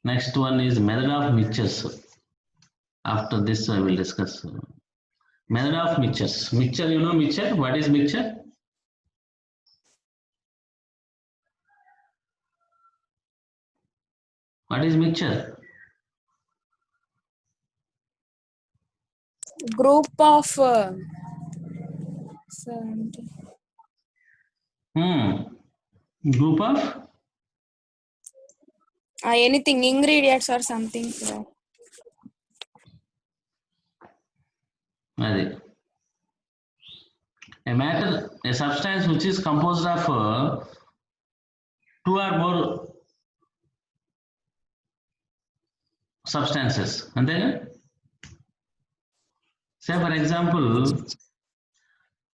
Next one is method of mixtures. After this, I will discuss method of mixtures. Mixture, you know mixture? What is mixture? What is mixture? Group of Group of anything, ingredients or something, sir. a matter, a substance which is composed of two or more substances. And then, say for example,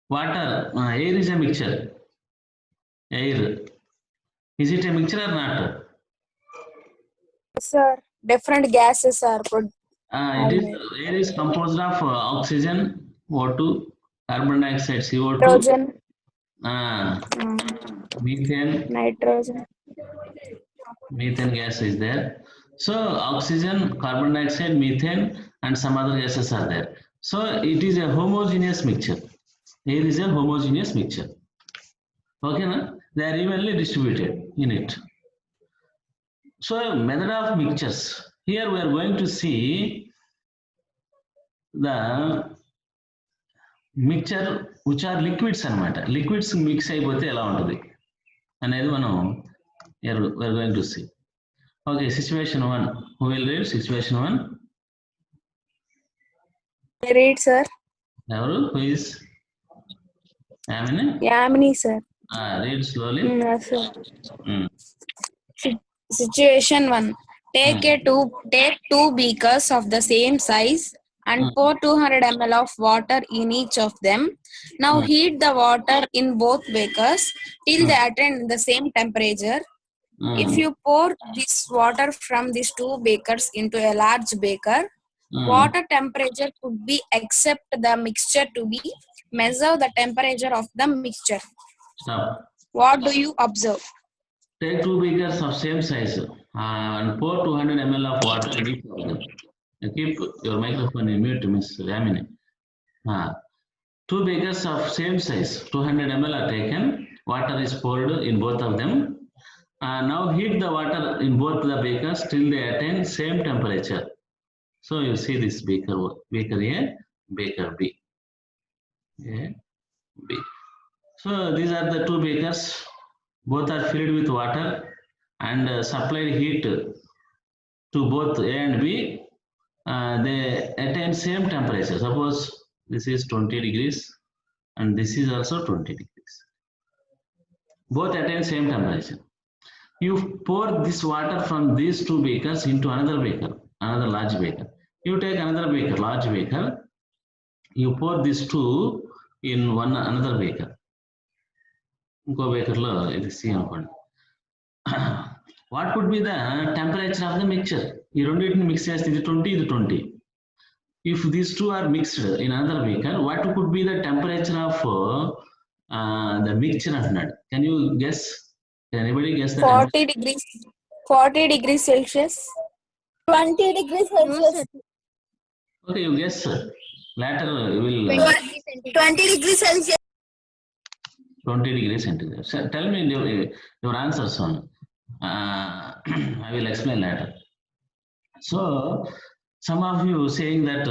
water, air is a mixture. Air. Is it a mixture or not? Sir, different gases are Air is composed of oxygen, O2, carbon dioxide, CO2, nitrogen, methane, nitrogen. gas is there. So oxygen, carbon dioxide, methane, and some other gases are there. So it is a homogeneous mixture. Air is a homogeneous mixture. Okay, na? They are evenly distributed in it. So method of mixtures. Here we are going to see the mixture which are liquids అనమాట. Liquids mix అయిపోతే ఎలా ఉంటుంది అనేది మనం we're going to see. Okay, situation 1. Who will read situation 1? I read, sir. Who is? Yamini? Yamini, sir. Read slowly. Yes, sir. Situation 1. Take two beakers of the same size and pour 200 ml of water in each of them. Now heat the water in both beakers till they attain the same temperature. If you pour this water from these two beakers into a large beaker, water temperature could be except the mixture to be measure the temperature of the mixture. Stop. What do you observe? Take two beakers of same size and pour 200 ml of water in each of them. Keep your microphone in mute, Miss Yamini. Two beakers of same size, 200 ml are taken. Water is poured in both of them. Now heat the water in both the beakers till they attain same temperature. So you see this beaker A, beaker B. A, B. So these are the two beakers. Both are filled with water and supplied heat to both A and B. They attain same temperature. Suppose this is 20 degrees and this is also 20 degrees. Both attain same temperature. You pour this water from these two beakers into another beaker, another large beaker. You take another beaker, large beaker. You pour these two in another beaker. ఇంకో బేకర్లో ఇది సి అనుకోండి. What could be the temperature of the mixture? ఈ రెండింటిని mix చేస్తే ఇది 20, ఇది 20. If these two are mixed in another beaker, what could be the temperature of the mixture అంటున్నాడు. Can you guess? Can anybody guess that? 40 degrees Celsius. 20 degrees Celsius. Okay, you guess. Later you will. 20 degrees Celsius. 20 degrees centigrade. So tell me your answers on. I will explain later. So some of you saying that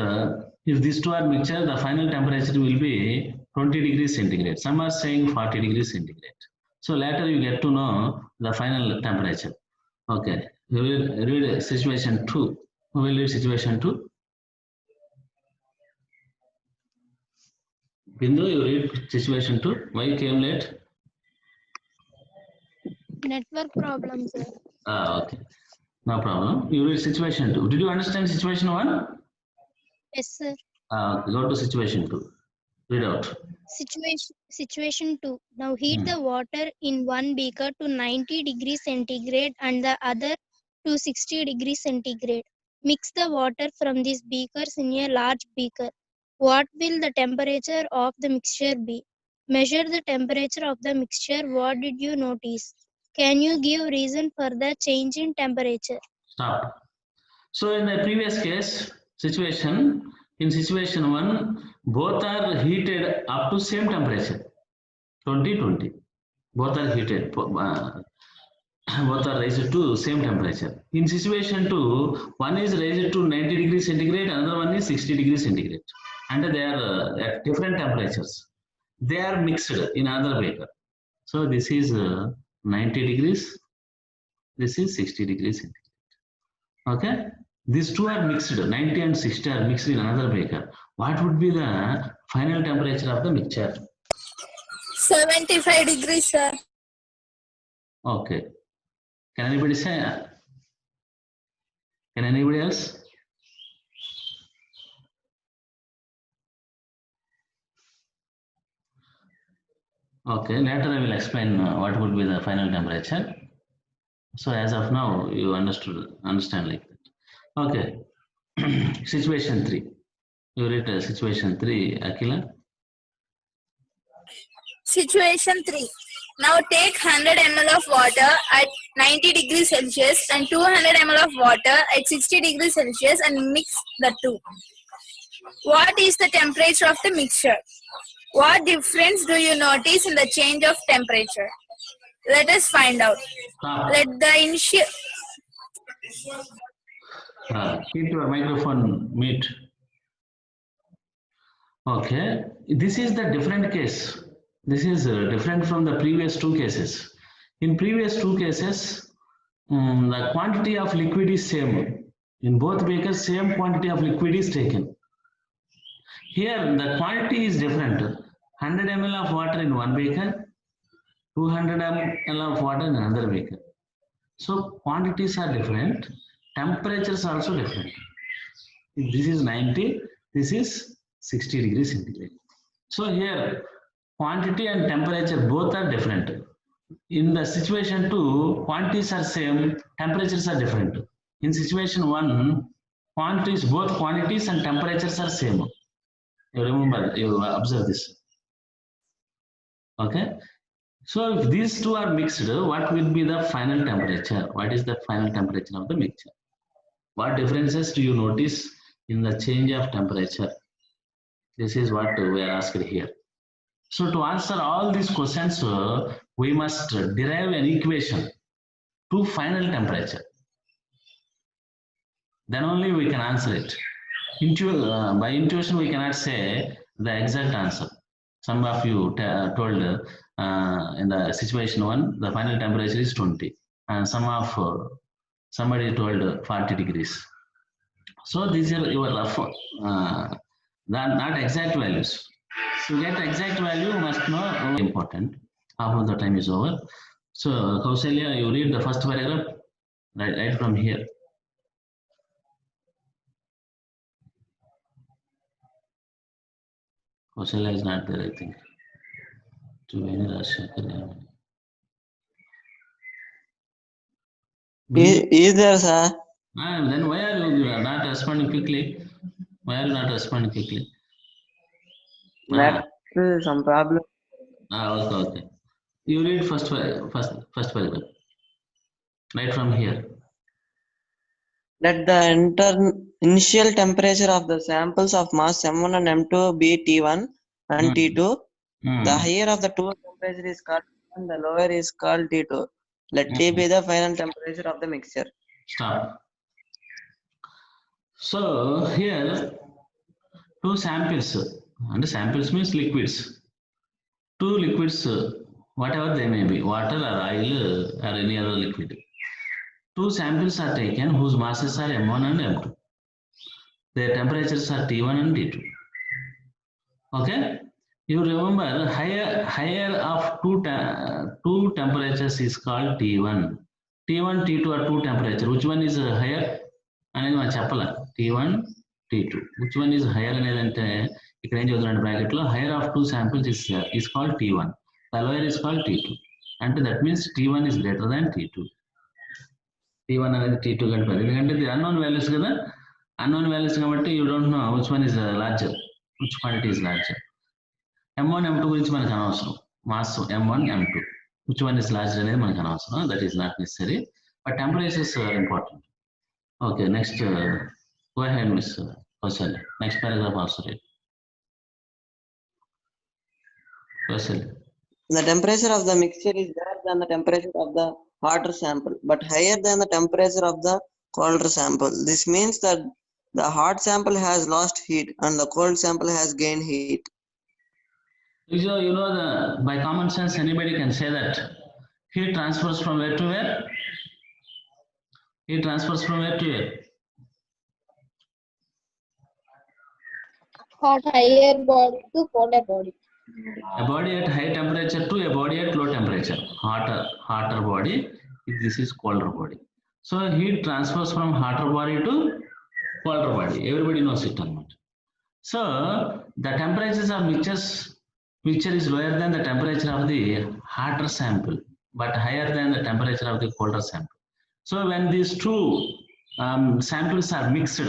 if these two are mixture, the final temperature will be 20 degrees centigrade. Some are saying 40 degrees centigrade. So later you get to know the final temperature. Okay, we will read situation 2. Who will read situation 2? Bindu, you read situation 2. Why you came late? Network problem, sir. Okay, no problem. You read situation 2. Did you understand situation 1? Yes, sir. Go to situation 2. Read out. Situation 2. Now heat the water in one beaker to 90 degrees centigrade and the other to 60 degrees centigrade. Mix the water from these beakers in a large beaker. What will the temperature of the mixture be? Measure the temperature of the mixture. What did you notice? Can you give reason for the change in temperature? Stop. So in the previous case, in situation 1, both are heated up to same temperature, 20. Both are heated, both are raised to same temperature. In situation 2, one is raised to 90 degrees centigrade, another one is 60 degrees centigrade. And they are at different temperatures. They are mixed in another beaker. So this is 90 degrees, this is 60 degrees centigrade. Okay, these two are mixed, 90 and 60 are mixed in another beaker. What would be the final temperature of the mixture? 75 degrees, sir. Okay. Can anybody say? Can anybody else? Okay, later I will explain what would be the final temperature. So as of now, you understand like that. Okay, situation 3. You read situation 3, Akila. Situation 3. Now take 100 ml of water at 90 degrees Celsius and 200 ml of water at 60 degrees Celsius and mix the two. What is the temperature of the mixture? What difference do you notice in the change of temperature? Let us find out. Let the initial... Keep your microphone mute. Okay, this is the different case. This is different from the previous two cases. In previous two cases, the quantity of liquid is same. In both bakers, same quantity of liquid is taken. Here, the quantity is different. 100 ml of water in one baker, 200 ml of water in another baker. So quantities are different. Temperatures are also different. This is 90. This is 60 degrees centigrade. So here, quantity and temperature both are different. In the situation 2, quantities are same, temperatures are different. In situation 1, both quantities and temperatures are same. You remember, you observe this. Okay. So if these two are mixed, what will be the final temperature? What is the final temperature of the mixture? What differences do you notice in the change of temperature? This is what we are asked here. So to answer all these questions, we must derive an equation to final temperature. Then only we can answer it. By intuition, we cannot say the exact answer. Some of you told in the situation 1, the final temperature is 20, and somebody told 40 degrees. So these are your rough, not exact values. To get exact value, you must know important. Half of the time is over. So Kausalya, you read the first paragraph right from here. Kausalya is not there, I think. Is there, sir? Then why are you not responding quickly? That's some problem. Okay. You read first paragraph. Right from here. Let the initial temperature of the samples of mass M1 and M2 be T1 and T2. The higher of the two temperature is called T1, the lower is called T2. Let T be the final temperature of the mixture. Stop. So here, two samples, and samples means liquids. Two liquids, whatever they may be, water or oil or any other liquid. Two samples are taken whose masses are M1 and M2. Their temperatures are T1 and T2. Okay? You remember higher of two temperatures is called T1. T1, T2 are two temperatures. Which one is higher? T1, T2. Which one is higher? Bracket higher of two samples is called T1. The lower is called T2. And that means T1 is greater than T2. T1 and T2 కంటే the unknown values కదా, unknown values కాబట్టి you don't know which one is larger, which quantity is larger. M1, M2 గురించి మనకు అనవసరం, mass M1, M2, which one is larger అనేది మనకు అనవసరం, that is not necessary, but temperatures are important. Okay, next, go ahead, Miss Kausalya. Next paragraph also read. Kausalya. The temperature of the mixture is lower than the temperature of the hotter sample, but higher than the temperature of the colder sample. This means that the hot sample has lost heat and the cold sample has gained heat. So, you know, by common sense, anybody can say that heat transfers from where to where? Heat transfers from where to where? Hot higher body to colder body. A body at high temperature to a body at low temperature. Hotter body. This is colder body. So heat transfers from hotter body to colder body. Everybody knows it or not. So the temperatures of mixture is lower than the temperature of the hotter sample, but higher than the temperature of the colder sample. So when these two samples are mixed,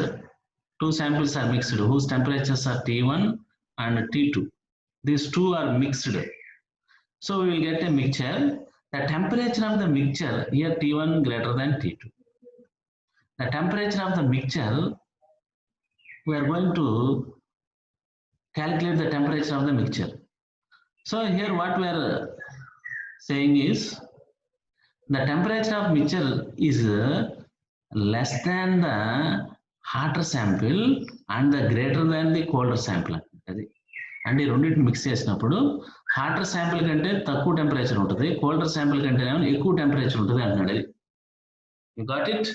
whose temperatures are T1 and T2. These two are mixed. So we will get a mixture. The temperature of the mixture here T1 greater than T2. The temperature of the mixture, we are going to calculate the temperature of the mixture. So here what we are saying is the temperature of mixture is less than the hotter sample and the greater than the colder sample. అంటే ఈ రెండింటిని mix చేసినప్పుడు hotter sample కంటే తక్కువ temperature ఉంటుంది, colder sample కంటే ఎక్కువ temperature ఉంటుంది అంటున్నాడు. You got it?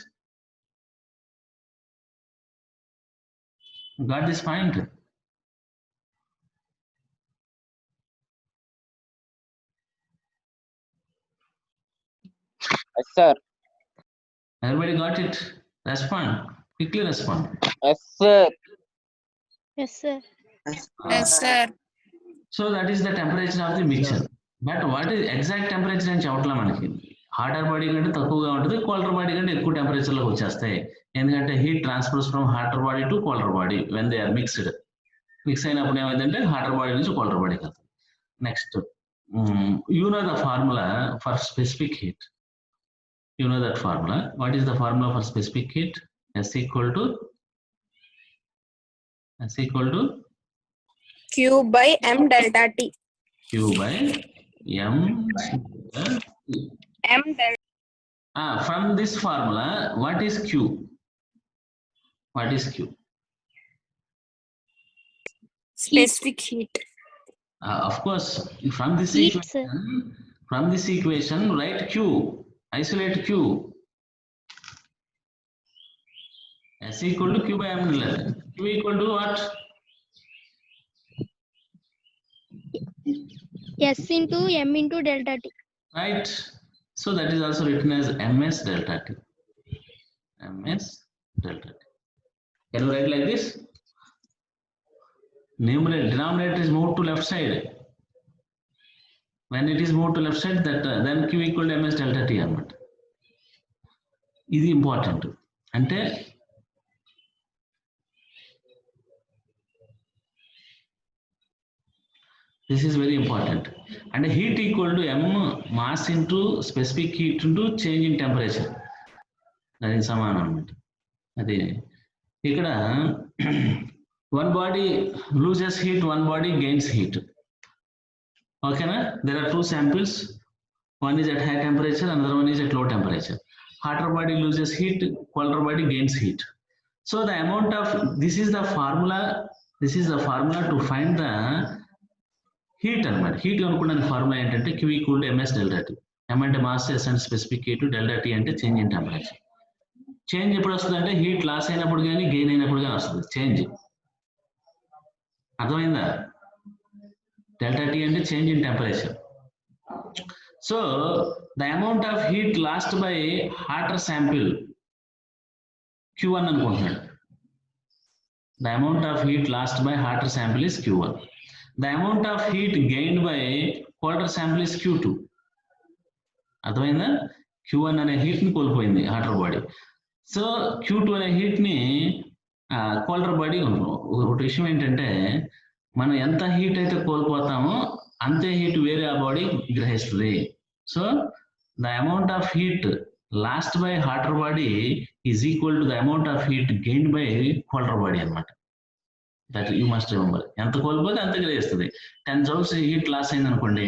Got this point? Yes, sir. Everybody got it? Respond. Quickly respond. Yes, sir. Yes, sir. Yes, sir. So that is the temperature of the mixture. But what is exact temperature అని చెప్పట్లా మనకి. Hotter body కంటే తక్కువగా ఉంటుంది, colder body కంటే ఎక్కువ temperature లోకి వచ్చేస్తాయి. ఎందుకంటే heat transfers from hotter body to colder body when they are mixed. Mix అయినప్పుడు ఏమైందంటే హాటర్ బాడీ నుంచి కోల్డర్ బాడీకి వెళ్తుంది. Next, you know the formula for specific heat. You know that formula. What is the formula for specific heat? S equal to Q by M delta T. Q by M delta. From this formula, what is Q? What is Q? Specific heat. Of course, from this Heat, sir. equation, write Q. Isolate Q. S equal to Q by M. Q equal to what? S into M into delta T. Right. So that is also written as MS delta T. MS delta T. Can you write like this? Denominator is moved to left side. When it is moved to left side, that then Q equal to MS delta T అన్నమాట. ఇది important. అంటే this is very important. And heat equal to M mass into specific heat into change in temperature. అది సమానం అన్నమాట. అది ఇక్కడ one body loses heat, one body gains heat. Okay, na? There are two samples. One is at high temperature, another one is at low temperature. Hotter body loses heat, colder body gains heat. So the amount of this is the formula to find the heat అన్నమాట. Heat అనుకున్న formula ఏంటంటే Q equal to MS delta T. M అంటే mass, S అంటే specific heat, delta T అంటే change in temperature. Change ఎప్పుడు వస్తుంది అంటే heat loss అయినప్పుడు కానీ గెయిన్ అయినప్పుడు కానీ వస్తుంది చేంజ్. అర్థమైందా? Delta T and change in temperature. So the amount of heat lost by hotter sample Q1 అనుకుంటున్నాడు. The amount of heat lost by hotter sample is Q1. The amount of heat gained by colder sample is Q2. అర్థమైందా? Q1 అనే heat ని కోల్పోయింది hotter body. So Q2 అనే heat ని colder body. ఒక విషయం ఏంటంటే మనం ఎంత హీట్ అయితే కోల్పోతామో అంతే హీట్ వేరే ఆ బాడీ గ్రహిస్తుంది. So the amount of heat lost by hotter body is equal to the amount of heat gain by colder body అనమాట. That you must remember. ఎంత కోల్పోతే అంత గ్రహిస్తుంది. 10 జౌల్స్ హీట్ లాస్ అయింది అనుకోండి,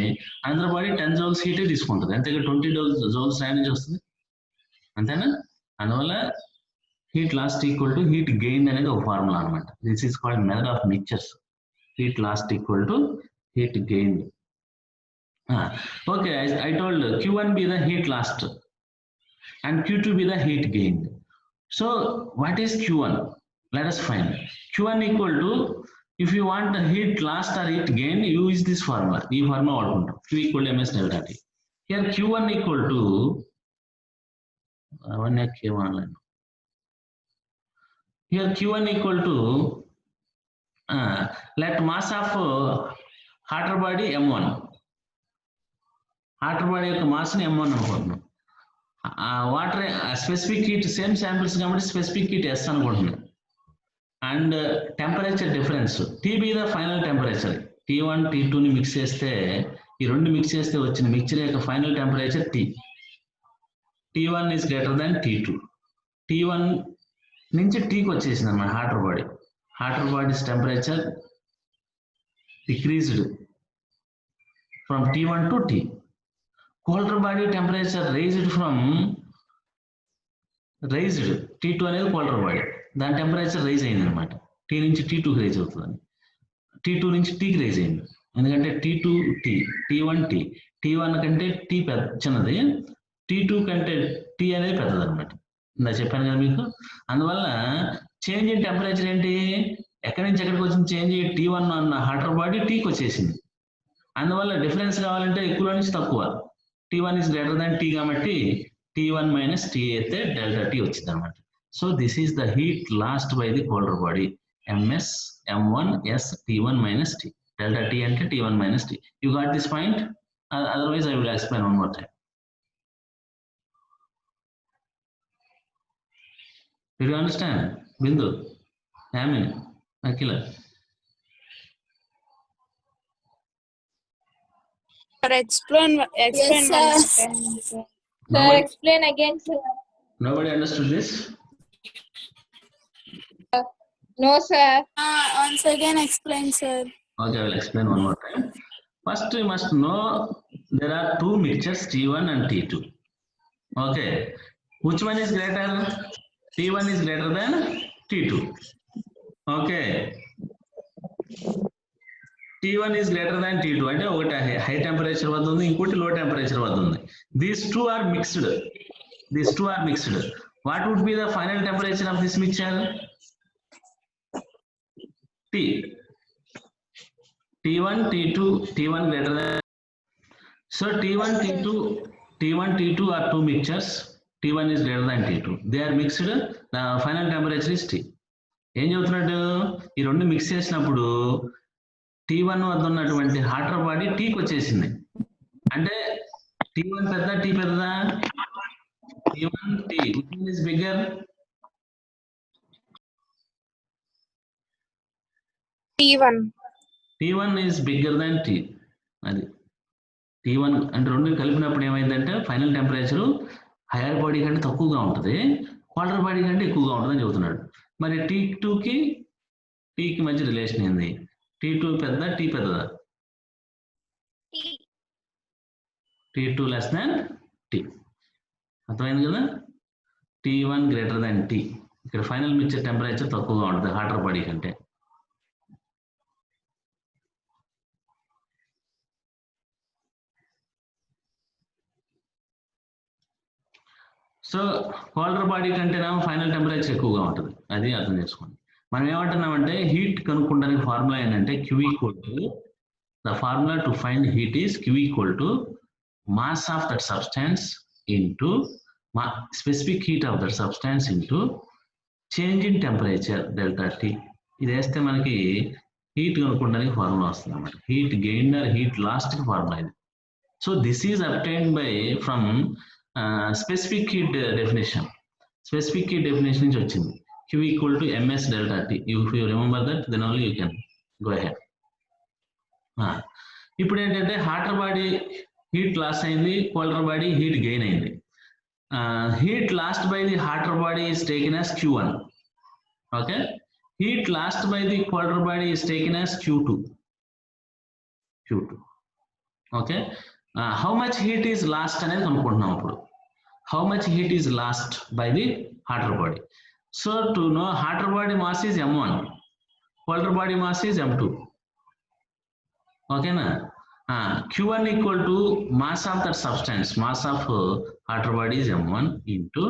అనదర్ బాడీ 10 జౌల్స్ హీటే తీసుకుంటుంది. అంతేగా 20 జౌల్స్ నుంచి వస్తుంది, అంతేనా? అందువల్ల heat lost equal to heat gain అనేది ఒక ఫార్ములా అనమాట. This is called method of mixtures. Heat lost equal to heat gain. Okay, I told Q1 be the heat lost and Q2 be the heat gained. So what is Q1? Let us find. Q1 equal to, if you want the heat lost or heat gained, use this formula. This formula Q equal to ms delta T. Here Q1 equal to here Q1 equal to let mass of hotter body M1. Hotter body యొక్క మాస్ని M1 అనుకుంటున్నాం. Water specific heat same samples కాబట్టి specific heat S అనుకుంటున్నాం. And temperature difference T be the final temperature. T1 T2ని mix చేస్తే, ఈ రెండు mix చేస్తే వచ్చిన మిక్చర్ యొక్క final temperature T. T1 is greater than T2. T1 నుంచి Tకి వచ్చేసింది అన్నమాట hotter body. Hotter body's temperature decreased from T1 to T. Colder body temperature raised T2 అనేది colder body, దాని టెంపరేచర్ రైజ్ అయింది అనమాట. T నుంచి T2కి రైజ్ అవుతుంది, T2 నుంచి Tకి రైజ్ అయింది. ఎందుకంటే T2 T, T1 T. T1 కంటే T పెద్ద చిన్నది, T2 కంటే T అనేది పెద్దది అనమాట. ఇందా చెప్పాను కదా మీకు. అందువల్ల చేంజ్ ఇన్ టెంపరేచర్ ఏంటి, ఎక్కడి నుంచి ఎక్కడికి వచ్చింది చేంజ్? T1 అన్న హాటర్ బాడీ Tకి వచ్చేసింది. అందువల్ల డిఫరెన్స్ కావాలంటే ఎక్కువ నుంచి తక్కువ. T1 is greater than T కాబట్టి T1 minus T అయితే delta T వచ్చింది అనమాట. So this is the heat lost by the colder body. MS M1 S T1 minus T. Delta T అంటే T1 minus T. You got this point? Otherwise I will explain one more time. Did you understand? Bindu, Yamin, Akila. Explain. Yes, sir. Sir, explain again, sir. Nobody understood this? No, sir. Once again explain, sir. Okay, I will explain one more time. First, you must know there are two mixtures, T1 and T2. Okay, which one is greater? T1 is greater than T2. Okay. T1 is greater than T2 అంటే ఒకటి high temperature వద్ద ఉంది, ఇంకోటి లో temperature వద్ద ఉంది. These two are mixed. What would be the final temperature of this mixture? T. T1 T2, T1 greater than. So T1 T2 are two mixtures. T1 is greater than T2. They are mixed. The final temperature is T. ఏం చెబుతున్నాడు, ఈ రెండు mix చేసినప్పుడు T1 వద్ద ఉన్నటువంటి hotter body Tకి వచ్చేసింది. అంటే T1 పెద్ద T పెద్దదా? T1 T. Which one is bigger? T1. T1 is bigger than T. అది T1 అంటే రెండు కలిపినప్పుడు ఏమైందంటే ఫైనల్ టెంపరేచర్ హైయర్ బాడీ కంటే తక్కువగా ఉంటుంది, కోల్డర్ బాడీ కంటే ఎక్కువగా ఉంటుంది అని చెబుతున్నాడు. మరి T2కి Tకి మధ్య రిలేషన్ ఏంది? T2 పెద్ద T పెద్దదా? T2 less than T. అర్థమైంది కదా? T1 greater than T. ఇక్కడ ఫైనల్ మిక్చర్ టెంపరేచర్ తక్కువగా ఉంటుంది హాటర్ బాడీ కంటే. సో కోల్డర్ బాడీ కంటేనేమో ఫైనల్ టెంపరేచర్ ఎక్కువగా ఉంటుంది, అది అర్థం చేసుకోండి. మనం ఏమంటున్నామంటే హీట్ కనుక్కోవడానికి ఫార్ములా ఏంటంటే Q equal to, the formula to find heat is Q equal to mass of that substance into specific heat of that substance into change in temperature delta T. ఇది వేస్తే మనకి హీట్ కనుక్కోవడానికి formula వస్తుంది అన్నమాట. Heat gain or heat lost formula ఇది. So this is obtained by from specific heat definition. Specific heat definition నుంచి వచ్చింది Q equal to MS delta T. If you remember that, then only you can go ahead. ఇప్పుడు ఏంటంటే hotter body heat loss అయింది, colder body heat gain అయింది. heat lost by the hotter body is taken as Q1. Okay, heat lost by the colder body is taken as Q2. Okay, how much heat is lost అనేది కనుక్కుంటున్నాం ఇప్పుడు. How much heat is lost by the hotter body? So to know hotter body mass is M1, colder body mass is M2. Okay na? Q1 equal to mass of that substance. Mass of hotter body is M1 into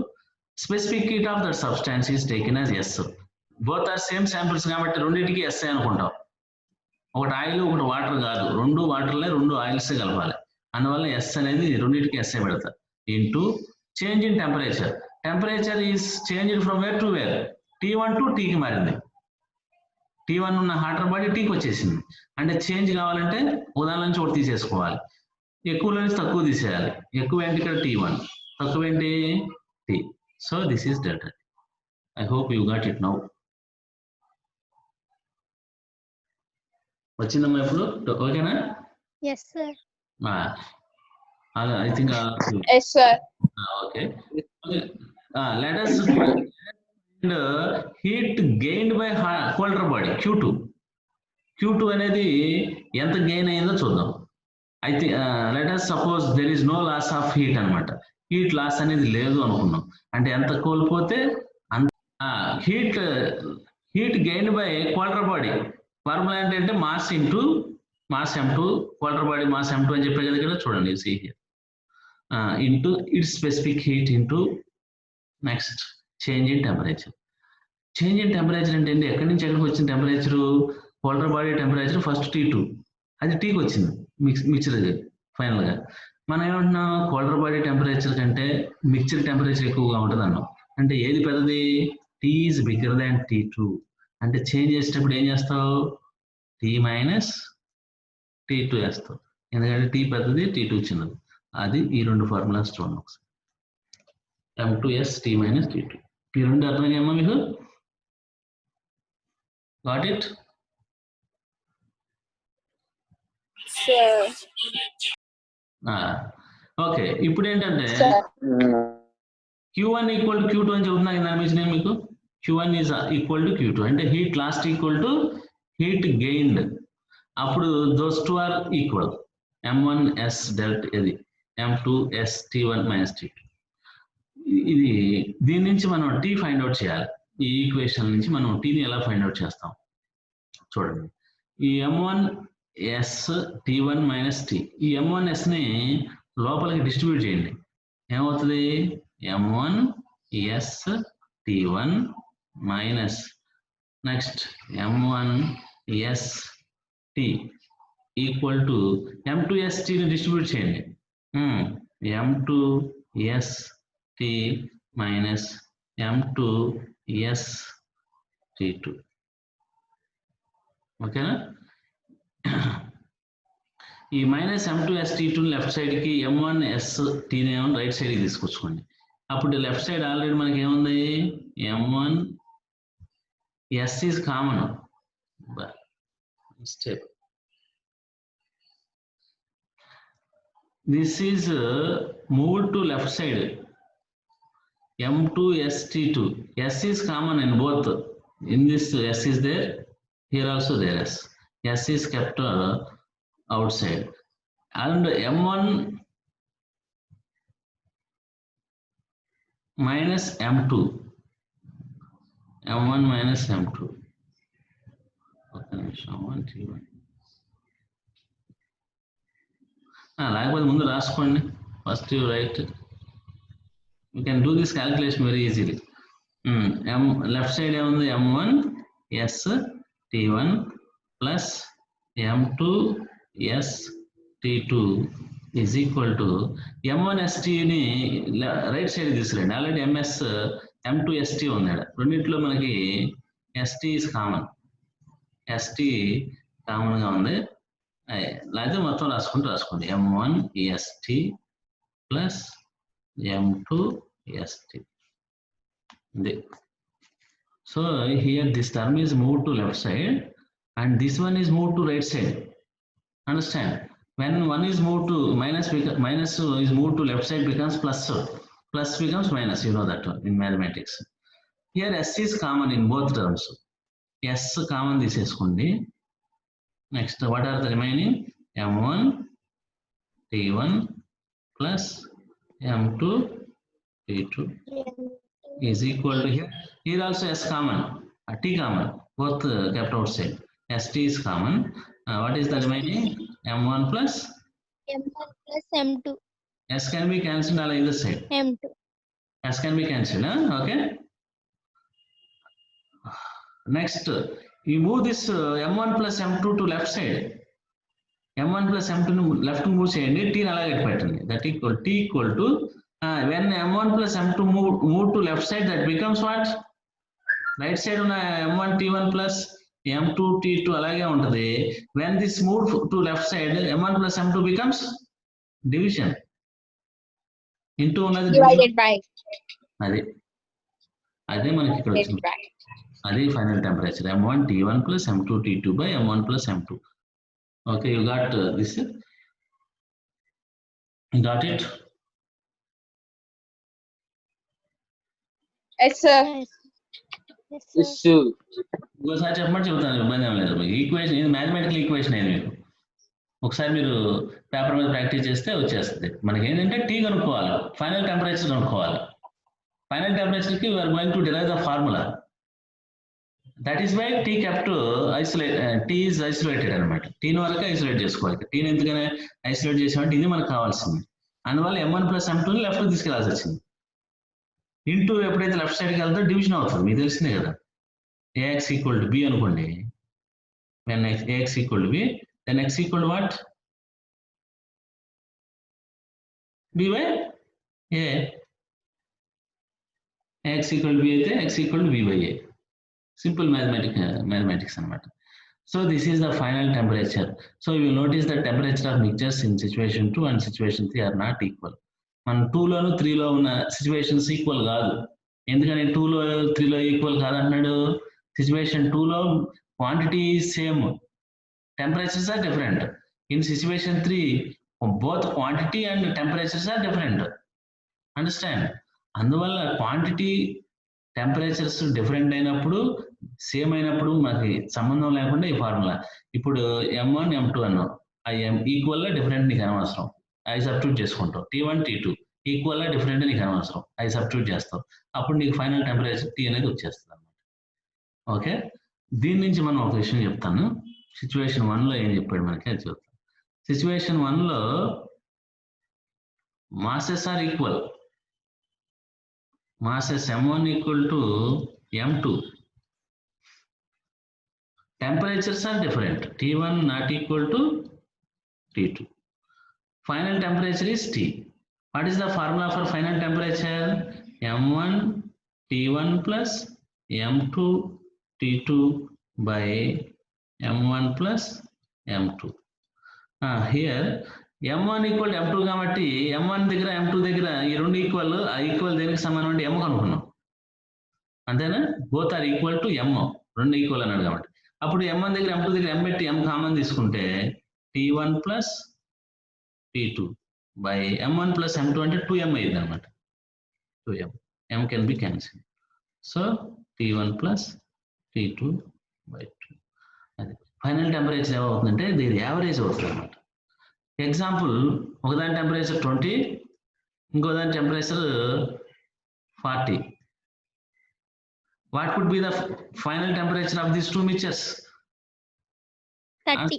specific heat of that substance is taken as S. Both are same samples కాబట్టి రెండింటికి S అనుకుంటాం. ఒకటి oil ఒకటి water కాదు, రెండు వాటర్లే రెండు oils కలపాలి. అందువల్ల S అనేది రెండింటికి S పెడతా. Into change in temperature. Temperature is changed from where to where, T1 to Tకి మారింది. T1 ఉన్న హాటర్ బాడీ Tకి వచ్చేసింది. అంటే చేంజ్ కావాలంటే ఉదాహరణ నుంచి ఒకటి తీసేసుకోవాలి. ఎక్కువలో నుంచి తక్కువ తీసేయాలి. ఎక్కువ ఏంటి ఇక్కడ T1, తక్కువ ఏంటి T. So this is delta. I hope you got it now. వచ్చిందమ్మా ఇప్పుడు? ఓకేనా? Yes, sir. I think Yes, sir. okay. Let us find heat gained by colder body Q2 అనేది ఎంత గెయిన్ అయిందో చూద్దాం. అయితే let us suppose there is no loss of heat అన్నమాట. Heat loss అనేది లేదు అనుకున్నాం. అంటే ఎంత కోల్పోతే అంత heat gained by colder body. Formula ఏంటంటే mass into mass M2, colder body mass M2 అని చెప్పే కదా ఇక్కడ చూడండి. see here. Into its specific heat into next change in temperature. Change in temperature అంటే ఎక్కడి నుంచి ఎక్కడికి వచ్చిన temperature? Colder body temperature first T2, అది Tకి వచ్చింది మిక్చర్ ఫైనల్ గా. మనం ఏమంటున్నాం? కోల్డర్ బాడీ టెంపరేచర్ కంటే మిక్చర్ టెంపరేచర్ ఎక్కువగా ఉంటుంది అన్నాం. అంటే ఏది పెద్దది? T is bigger than T2. అంటే చేంజ్ చేసేటప్పుడు ఏం చేస్తావు? T మైనస్ T2 వేస్తావు. ఎందుకంటే T పెద్దది, T2 చిన్నది. అది ఈ రెండు ఫార్ములాస్ చూడండి ఒకసారి. M2S T minus T2. ఈ రెండు అర్థమయ్యామా మీకు? Got it? Sir. ఓకే, ఇప్పుడు ఏంటంటే Sir. Q1 equal to Q2 అని చెబుతున్నా కదా అనిపించిన మీకు. Q1 is equal to Q2 అంటే heat lost equal to heat gained. అప్పుడు those two are equal. M1S delta ఇది M2S T1 minus T2. ఇది దీని నుంచి మనం T ఫైండ్ అవుట్ చేయాలి. ఈ ఈక్వేషన్ నుంచి మనం Tని ఎలా ఫైండ్ అవుట్ చేస్తాం చూడండి. ఈ M1S T1 మైనస్ T, ఈ M1S ని లోపలికి డిస్ట్రిబ్యూట్ చేయండి. ఏమవుతుంది? M1S T1 minus next M1S T equal to M2S T ని డిస్ట్రిబ్యూట్ చేయండి. M2S T minus M2S T2. ఓకేనా? ఈ minus M2S T2 left side కి M1S T ఏమో రైట్ సైడ్ కి తీసుకొచ్చుకోండి. అప్పుడు లెఫ్ట్ సైడ్ ఆల్రెడీ మనకి ఏముంది? M1S is common step. This is moved to left side. M2S T2. S is common in both. In this S is there. Here also there is. S is kept outside. And M1 minus M2. M1 minus M2. Okay, M1 T1. లేకపోతే ముందు రాసుకోండి. First you write. You can do this calculation very easily. Left side ఏముంది? M1S T1 plus M2S T2 is equal to M1S Tని right side తీసుకురండి. Already M2S T ఉంది. రెండింటిలో మనకి ST is common. ST కామన్గా ఉంది. లేకపోతే మొత్తం రాసుకోండి. M1ST plus M2ST. So here this term is moved to left side and this one is moved to right side. Understand? When one is moved to minus is moved to left side becomes plus. Plus becomes minus, you know that one in mathematics. Here S is common in both terms. S common తీసేసుకోండి. Next, what are the remaining? M1 T1 plus M2 T2 is equal to here also S common, T common, both kept outside. ST is common. What is the remaining? M1 plus M1 plus M2. S can be cancelled on either side. M2. S can be cancelled, okay? Next, you move this M1 plus M2 to left side. M1 plus M2 left move చేయండి, T అలాగే పెట్టండి. That equal T equal to when M1 plus M2 move to left side, that becomes what? Right side ఉన్న M1 T1 plus M2 T2 అలాగే ఉంటుంది. When this move to left side, M1 plus M2 becomes division. Into ఉన్నది Divided by. అదే మనకి ఇక్కడ వచ్చింది. అది final temperature M1 T1 plus M2 T2 by M1 plus M2. Okay, you got this? You got it? Yes, sir. Yes, sir. ఇంకోసారి చెప్పమంటే చెబుతాను, ఇబ్బంది ఏం లేదు. ఈక్వేషన్ ఇది మ్యాథమెటికల్ ఈక్వేషన్ అయింది మీకు. ఒకసారి మీరు పేపర్ మీద ప్రాక్టీస్ చేస్తే వచ్చేస్తుంది. మనకి ఏంటంటే టీ కనుక్కోవాలి, ఫైనల్ టెంపరేచర్ కనుక్కోవాలి. ఫైనల్ టెంపరేచర్కి we are going to derive the formula. That is why T kept T is isolated అనమాట. టీని వరకు ఐసోలేట్ చేసుకోవాలి. టీని ఎందుకనే ఐసోలేట్ చేసామంటే ఇది మనకు కావాల్సింది. అందువల్ల M1 plus M2ని లెఫ్ట్ తీసుకెళ్లాల్సి వచ్చింది. ఇంటూ ఎప్పుడైతే లెఫ్ట్ సైడ్కి వెళ్తే డివిజన్ అవుతుంది, మీకు తెలిసిందే కదా. AX equal to B అనుకోండి. When AX equal to B, then X equal to what? B by A. AX equal to B అయితే X equal to B by A. Simple mathematics అనమాట. So this is the final temperature. So you will notice the temperature of mixtures in situation 2 and situation 3 are not equal. మన 2లోను 3లో ఉన్న situations equal కాదు. ఎందుకని 2లో 3లో equal కాదంటున్నాడు? Situation 2లో quantity same, temperatures are different. In situation 3, both quantity and temperatures are different. Understand? అందువల్ల quantity temperatures different అయినప్పుడు same అయినప్పుడు మనకి సంబంధం లేకుండా ఈ ఫార్ములా. ఇప్పుడు M1 M2 అన్నాం, ఆ ఈక్వల్ గా డిఫరెంట్ నీకు అనవసరం, అవి సబ్స్టిట్యూట్ చేసుకుంటావు. T1 T2 ఈక్వల్ గా డిఫరెంట్ నీకు అనవసరం, అవి సబ్స్టిట్యూట్ చేస్తావు. అప్పుడు నీకు ఫైనల్ టెంపరేచర్ T అనేది వచ్చేస్తుంది అనమాట. ఓకే, దీని నుంచి మనం ఒక విషయం చెప్తాను. సిచ్యువేషన్ 1లో ఏం చెప్పాడు మనకి అది చెప్తాను. సిచ్యువేషన్ 1లో masses are equal. Masses M1 equal to M2. Temperatures are different. T1 not equal to T2. Final temperature is T. What is the formula for final temperature? M1 T1 plus M2 T2 by M1 plus M2. Here M1 equal to M2 కాబట్టి M1 దగ్గర M2 దగ్గర ఈ రెండు equal, ఆ equal దేనికి సమానం అంటే M కనుక్కున్నాం, అంతేనా? Both are equal to M, రెండు ఈక్వల్ అన్నాడు కాబట్టి. అప్పుడు M1 దగ్గర M2 దగ్గర M పెట్టి M కామన్ తీసుకుంటే T1 plus T2 by M1 plus M2 అంటే 2M అయింది అనమాట. 2M, M can be cancel. So T1 plus T2 by 2. అది ఫైనల్ టెంపరేచర్ ఏమవుతుందంటే దీని యావరేజ్ అవుతుంది అనమాట. ఎగ్జాంపుల్, ఒకదాని టెంపరేచర్ 20, ఇంకో దాని temperature 40. What could be the final temperature of these two mixtures? 30.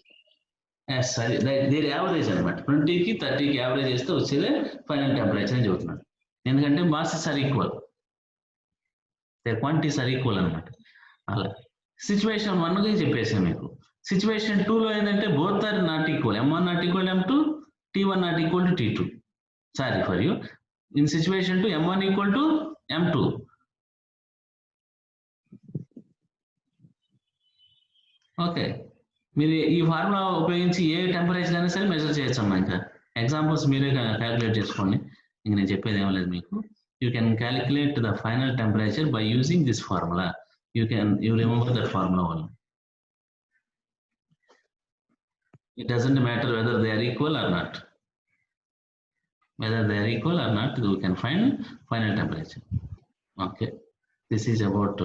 Yes, అది దీని యావరేజ్ అనమాట. 20కి 30కి యావరేజ్ చేస్తే వచ్చేదే ఫైనల్ టెంపరేచర్ అని చెబుతున్నాడు. ఎందుకంటే masses are equal, quantities are equal అనమాట. అలా సిచ్యువేషన్ 1కి చెప్పేసాను మీకు. సిచ్యువేషన్ 2లో ఏంటంటే both are not equal. M1 not equal M2, T1 not equal to T2. Sorry for you. In situation 2 M1 equal to M2. Okay, మీరు ఈ formula ఉపయోగించి ఏ టెంపరేచర్ అయినా సరే మెజర్ చేయొచ్చమ్మా. ఇంకా ఎగ్జాంపుల్స్ మీరే క్యాలిక్యులేట్ చేసుకోండి, ఇంక నేను చెప్పేది ఏం లేదు మీకు. You can calculate the final temperature by using this formula. You remember that formula only. It doesn't matter whether they are equal or not. Whether they are equal or not, we can find final temperature. Okay, this is about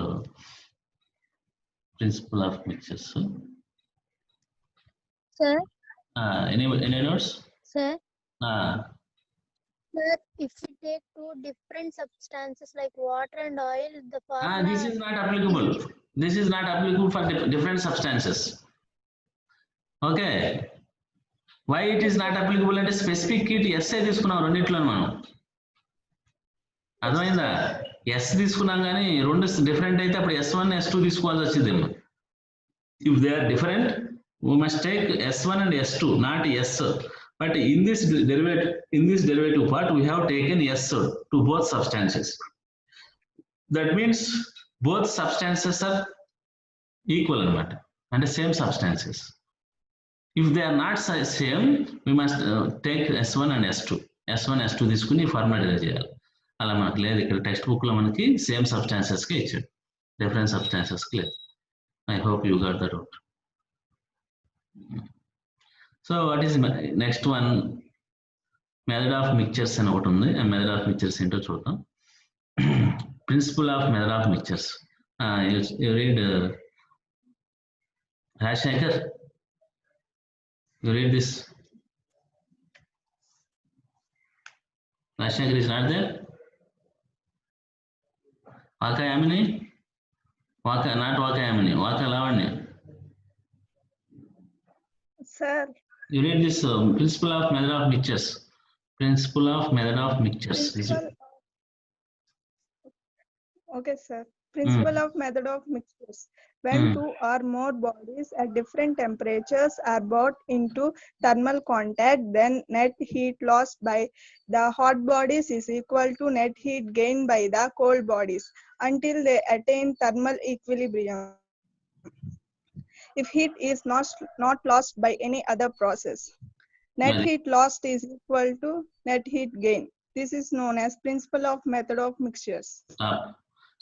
principle of mixtures. Sir, Any notes? sir, Uh, sir, if we take two different substances like water and oil, the formula. this is not applicable. This is not applicable for different substances. Okay. Why it is not applicable అంటే specific heat SA తీసుకున్నాం రెండిట్లో మనం. అర్థమైందా? Yes తీసుకున్నాం కానీ రెండు different అయితే అప్పుడు S1 S2 తీసుకోవాల్సి వచ్చింది. If they are different we must take S1 and S2, not S. But in this derivative part, we have taken S to both substances. That means both substances are equal and the same substances. If they are not same, we must take S1 and S2. S1, S2 తీసుకుని format చేయాలి. అలా మనకు లేదు ఇక్కడ text book లో మనకి same substances కి ఇచ్చాడు, డిఫరెంట్ సబ్స్టాన్సెస్ కి లేదు. I hope you got the root. So what is next one, method of mixtures అని ఒకటి ఉంది. మెథడ్ ఆఫ్ మిక్చర్స్ ఏంటో చూద్దాం. Principle of method of mixtures. You read Rajasekhar, you read this. Rajshekar is not there. Vaka Yamini, Vaka, not Vaka Yamini, Vaka Lavanya. Sir, You read this principle of method of mixtures. Principle of method of mixtures. okay, sir. Principle of method of mixtures. When two or more bodies at different temperatures are brought into thermal contact, then net heat lost by the hot bodies is equal to net heat gained by the cold bodies until they attain thermal equilibrium. If heat is not lost by any other process, net heat lost is equal to net heat gain. This is known as principle of method of mixtures.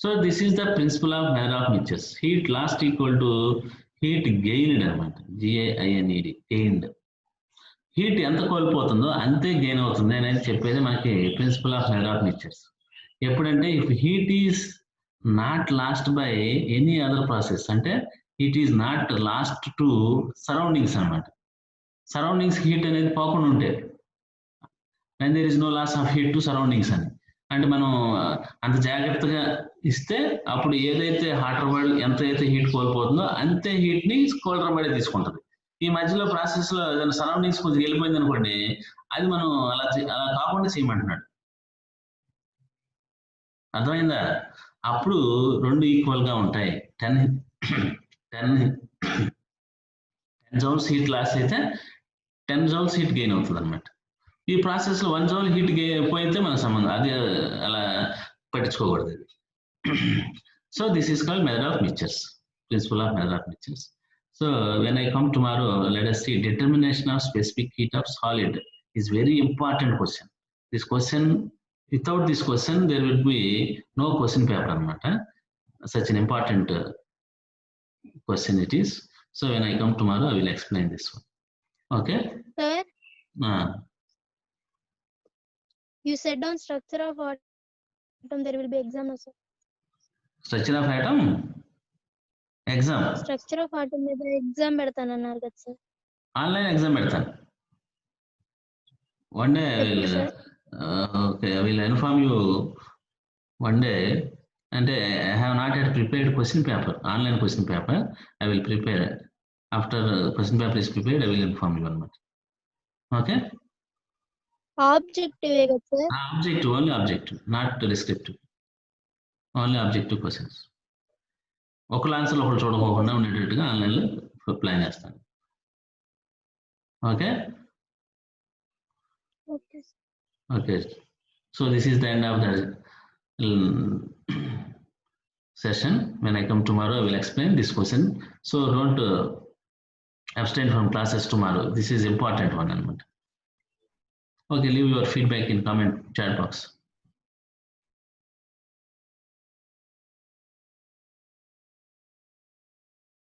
So this is the principle of method of mixtures. Heat lost equal to heat gained అన్నమాట. GAINED, gained. Heat ఎంత కోల్పోతుందో అంతే gain అవుతుంది అనేది చెప్పేది మనకి principle of method of mixtures. ఎప్పుడంటే if heat is not lost by any other process, అంటే it is not lost to surroundings అన్నమాట. సరౌండింగ్స్ హీట్ అనేది పోకుండా ఉంటే, and there is no loss of heat to surroundings అని. అంటే మనం అంత జాగ్రత్తగా ఇస్తే అప్పుడు ఏదైతే హాటర్ వరల్డ్ ఎంత అయితే హీట్ కోల్పోతుందో అంతే హీట్ ని కోల్డర్ వరల్డ్ తీసుకుంటుంది. ఈ మధ్యలో ప్రాసెస్ లో ఏదైనా సరౌండింగ్స్ కొంచెం వెళ్ళిపోయింది అనుకోండి, అది మనం అలా కాకుండా చేయమంటున్నాడు. అర్థమైందా? అప్పుడు రెండు ఈక్వల్ గా ఉంటాయి. 10 జౌల్స్ హీట్ లాస్ అయితే 10 జౌల్స్ హీట్ గెయిన్ అవుతుంది అనమాట. ఈ ప్రాసెస్ లో 1 జౌల్ హీట్ పోయితే మన సంబంధం, అది అలా పట్టించుకోకూడదు. So this is called method of mixtures, principle of method of mixtures. So when I come tomorrow, let us see determination of specific heat of solid is very important question. This question, without this question there will be no question paper అన్నమాట. Such an important question it is. So when I come tomorrow I will explain this one. Okay? Sir, uh, you said on structure of atom there will be exam also. Structure of atom exam, Structure of atom మీద exam పెడతానన్నారు కదా sir. Online exam పెడతాను. One day I will, okay, I will inform you one day. And I have not yet prepared question paper, online question paper. I will prepare. After question paper is prepared, I will inform you one more. Okay? Objective కదా sir. Objective, only objective, not descriptive. Only objective questions. ఒకళ్ళ ఆన్సర్లు ఒకళ్ళు చూడకోకుండా ఉండేటట్టుగా ఆన్లైన్లో plan చేస్తాను. Okay? Okay. Okay. So this is the end of the session. When I come tomorrow, I will explain this question. So don't abstain from classes tomorrow. This is important one. Okay, leave your feedback in comment chat box.